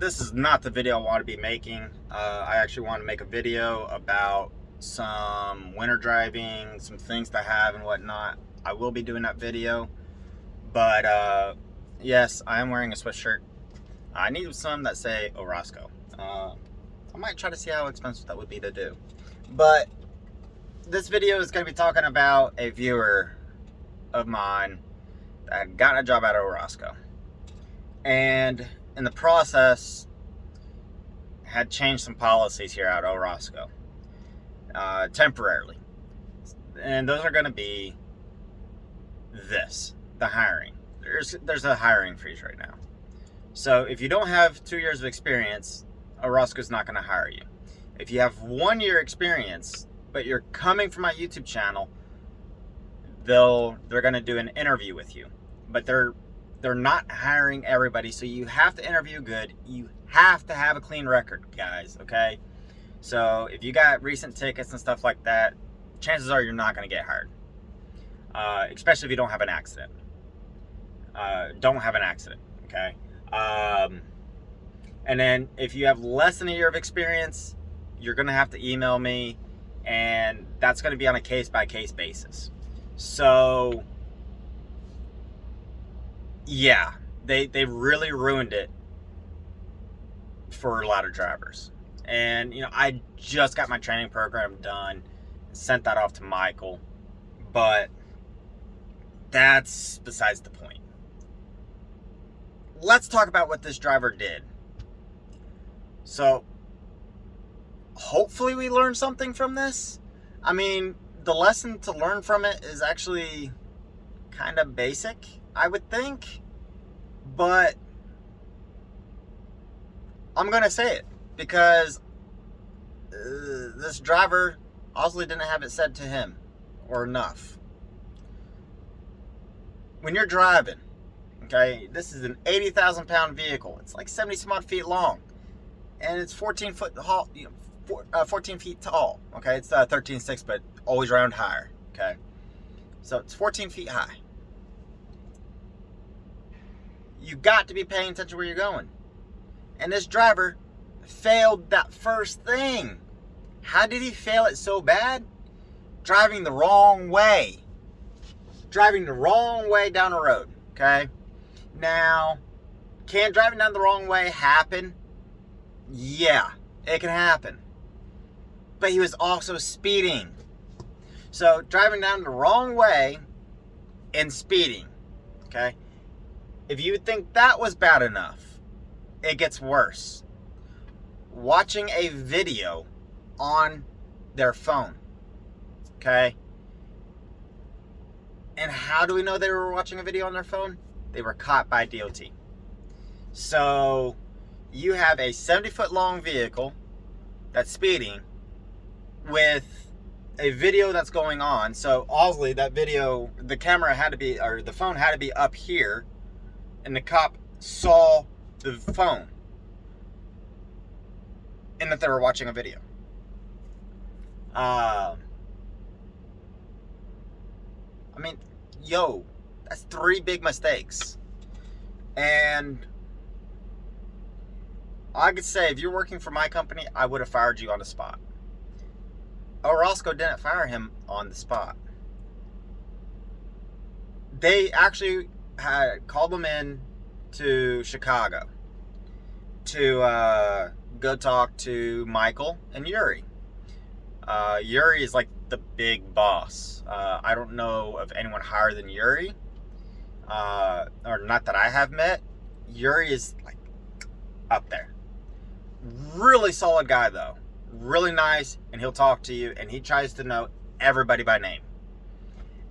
this is not the video I want to be making. I actually want to make a video about some winter driving, some things to have and whatnot. I will be doing that video, but yes, I am wearing a sweatshirt. I need some that say Orozco. I might try to see how expensive that would be to do. But this video is going to be talking about a viewer of mine that had gotten a job out of Orozco. And in the process, had changed some policies here at Orozco temporarily. And those are going to be the hiring. There's a hiring freeze right now. So if you don't have 2 years of experience, Orozco's not going to hire you. If you have 1 year experience, but you're coming from my YouTube channel, they're going to do an interview with you. But they're not hiring everybody, so you have to interview good. You have to have a clean record, guys, okay? So if you got recent tickets and stuff like that, chances are you're not going to get hired. Especially if you don't have an accident. Don't have an accident, okay? And then if you have less than a year of experience, you're going to have to email me, and that's going to be on a case-by-case basis. So yeah, they really ruined it for a lot of drivers. And you know, I just got my training program done, sent that off to Michael, but that's besides the point. Let's talk about what this driver did. So hopefully we learn something from this. I mean, the lesson to learn from it is actually kind of basic, I would think, but I'm going to say it because this driver obviously didn't have it said to him or enough. When you're driving, okay, this is an 80,000 pound vehicle. It's like 70 some odd feet long, and it's 14 foot tall, 14 feet tall. Okay, it's 13.6, but always round higher. Okay, so it's 14 feet high. You got to be paying attention where you're going. And this driver failed that first thing. How did he fail it so bad? Driving the wrong way. Driving the wrong way down the road. Okay? Now, can driving down the wrong way happen? Yeah, it can happen. But he was also speeding. So, driving down the wrong way and speeding. Okay? If you think that was bad enough, it gets worse. Watching a video on their phone. Okay? And how do we know they were watching a video on their phone? They were caught by DOT. So, you have a 70-foot long vehicle that's speeding with a video that's going on. So, obviously, that video, the camera had to be, or the phone had to be up here, and the cop saw the phone and that they were watching a video. I mean, yo, that's 3 big mistakes. And I could say, if you're working for my company, I would have fired you on the spot. Orozco didn't fire him on the spot. They actually had called him in to Chicago to go talk to Michael and Yuri. Yuri is like the big boss. I don't know of anyone higher than Yuri, or not that I have met. Yuri is like up there. Really solid guy though. Really nice, and he'll talk to you, and he tries to know everybody by name.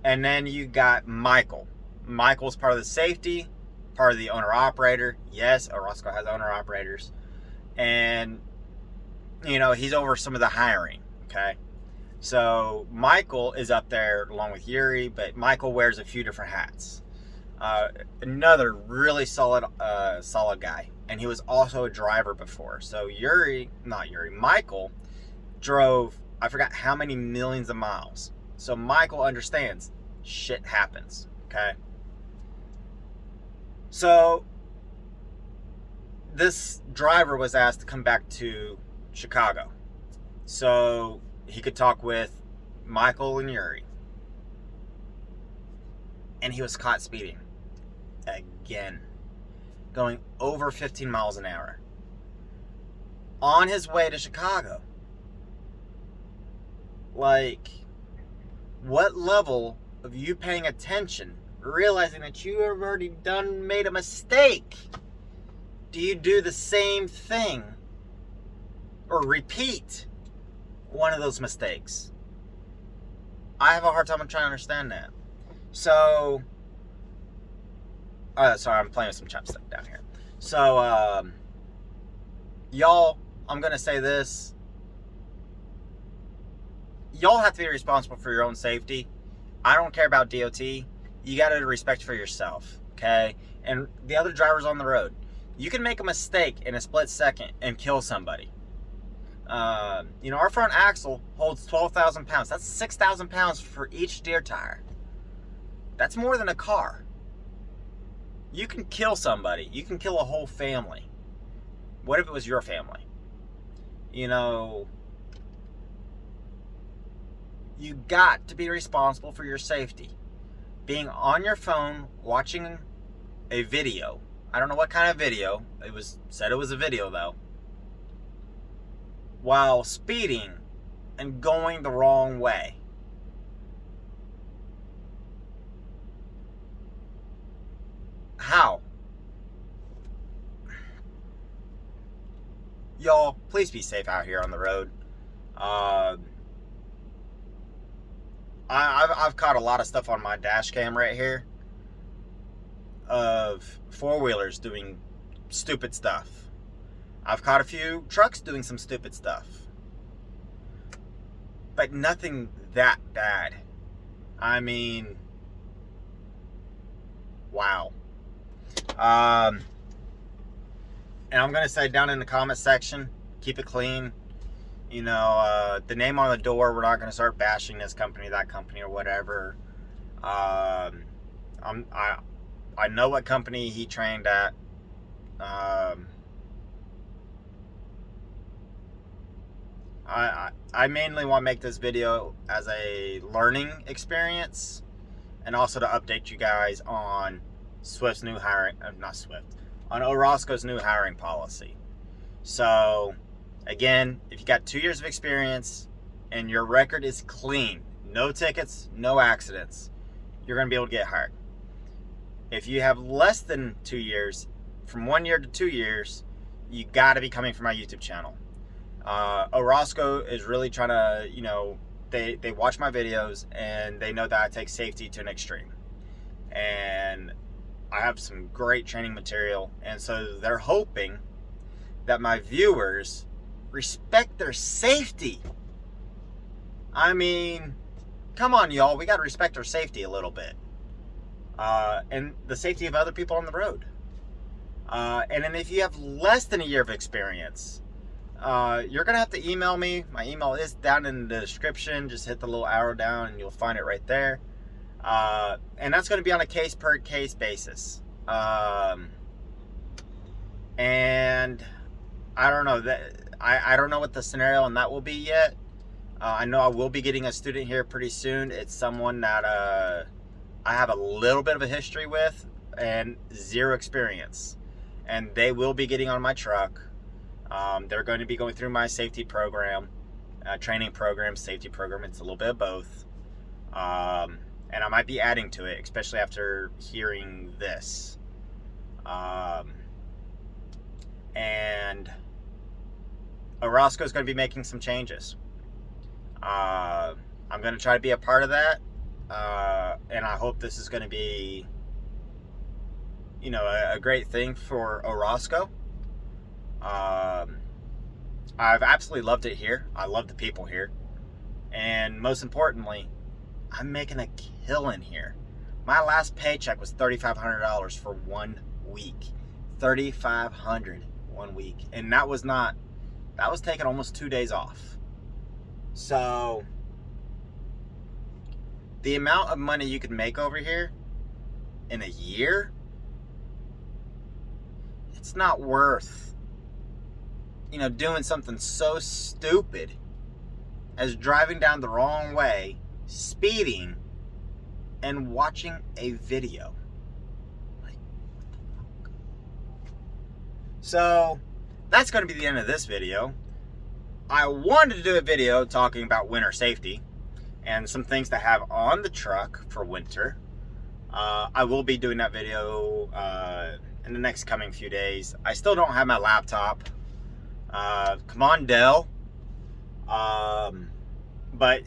And then you got Michael. Michael's part of the safety, part of the owner-operator. Yes, Orozco has owner-operators. And, you know, he's over some of the hiring, okay? So, Michael is up there along with Yuri, but Michael wears a few different hats. Another really solid guy. And he was also a driver before. So, Michael drove, I forgot how many millions of miles. So, Michael understands shit happens, okay? So, this driver was asked to come back to Chicago so he could talk with Michael and Yuri. And he was caught speeding again, going over 15 miles an hour on his way to Chicago. Like, what level of you paying attention, realizing that you have already made a mistake, do you do the same thing or repeat one of those mistakes? I have a hard time trying to understand that. So, sorry, I'm playing with some chopstick down here. So, y'all, I'm going to say this. Y'all have to be responsible for your own safety. I don't care about DOT. You got to respect for yourself, okay? And the other drivers on the road. You can make a mistake in a split second and kill somebody. Our front axle holds 12,000 pounds. That's 6,000 pounds for each steer tire. That's more than a car. You can kill somebody. You can kill a whole family. What if it was your family? You got to be responsible for your safety. Being on your phone, watching a video. I don't know what kind of video. Said it was a video though. While speeding and going the wrong way. How? Y'all, please be safe out here on the road. I've caught a lot of stuff on my dash cam right here of four-wheelers doing stupid stuff. I've caught a few trucks doing some stupid stuff. But nothing that bad. I mean, wow. And I'm going to say down in the comment section, keep it clean. The name on the door, we're not going to start bashing this company, that company, or whatever. I know what company he trained at. I mainly want to make this video as a learning experience and also to update you guys on Swift's new hiring, on Orozco's new hiring policy. So, again, if you got 2 years of experience and your record is clean, no tickets, no accidents, you're going to be able to get hired. If you have less than 2 years, from 1 year to 2 years, you got to be coming from my YouTube channel. Orozco is really trying to, they watch my videos and they know that I take safety to an extreme. And I have some great training material. And so they're hoping that my viewers respect their safety. I mean, come on, y'all. We got to respect our safety a little bit. And the safety of other people on the road. And then if you have less than a year of experience, you're going to have to email me. My email is down in the description. Just hit the little arrow down and you'll find it right there. And that's going to be on a case per case basis. And I don't know that I don't know what the scenario on that will be yet. I know I will be getting a student here pretty soon. It's someone that I have a little bit of a history with and zero experience. And they will be getting on my truck. They're going to be going through my safety program, training program, safety program. It's a little bit of both. And I might be adding to it, especially after hearing this. And Orozco is going to be making some changes. I'm going to try to be a part of that. And I hope this is going to be, a great thing for Orozco. I've absolutely loved it here. I love the people here. And most importantly, I'm making a killing here. My last paycheck was $3,500 for 1 week. $3,500 1 week. And that was taking almost 2 days off. So, the amount of money you could make over here in a year, it's not worth, doing something so stupid as driving down the wrong way, speeding, and watching a video. Like, what the fuck? So, that's going to be the end of this video. I wanted to do a video talking about winter safety and some things to have on the truck for winter. I will be doing that video in the next coming few days. I still don't have my laptop. Come on, Dell. But,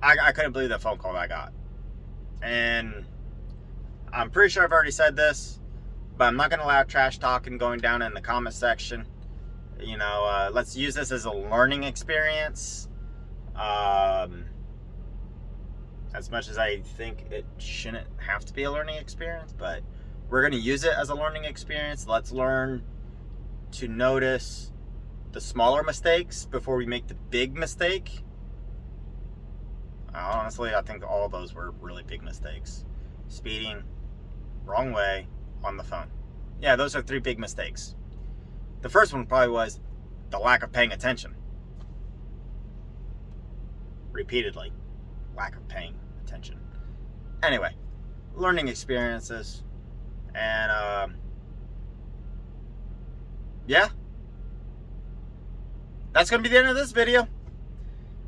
I couldn't believe the phone call that I got. And I'm pretty sure I've already said this, but I'm not going to allow trash talking going down in the comment section. Let's use this as a learning experience. As much as I think it shouldn't have to be a learning experience, but we're going to use it as a learning experience. Let's learn to notice the smaller mistakes before we make the big mistake. Honestly, I think all those were really big mistakes. Speeding, wrong way, on the phone. Yeah, those are 3 big mistakes. The first one probably was the lack of paying attention. Repeatedly, lack of paying attention. Anyway, learning experiences. And, yeah. That's going to be the end of this video.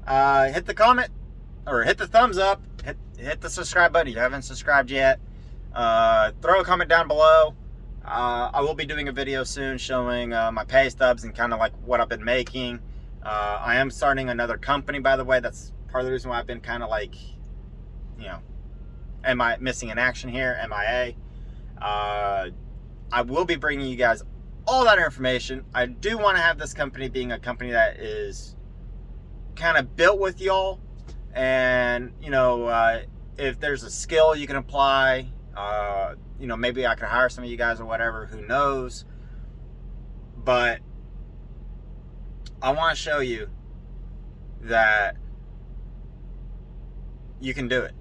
Hit the comment, or hit the thumbs up. Hit the subscribe button if you haven't subscribed yet. Throw a comment down below. I will be doing a video soon showing my pay stubs and kind of like what I've been making. I am starting another company, by the way. That's part of the reason why I've been kind of like, missing in action here, MIA. I will be bringing you guys all that information. I do want to have this company being a company that is kind of built with y'all. And, if there's a skill you can apply, maybe I could hire some of you guys or whatever, who knows. But I want to show you that you can do it.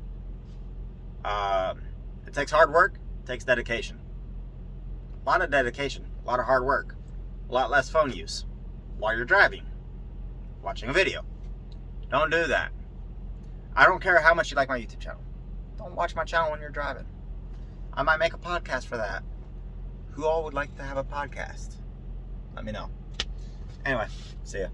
It takes hard work, it takes dedication. A lot of dedication, a lot of hard work, a lot less phone use while you're driving, watching a video. Don't do that. I don't care how much you like my YouTube channel. Don't watch my channel when you're driving. I might make a podcast for that. Who all would like to have a podcast? Let me know. Anyway, see ya.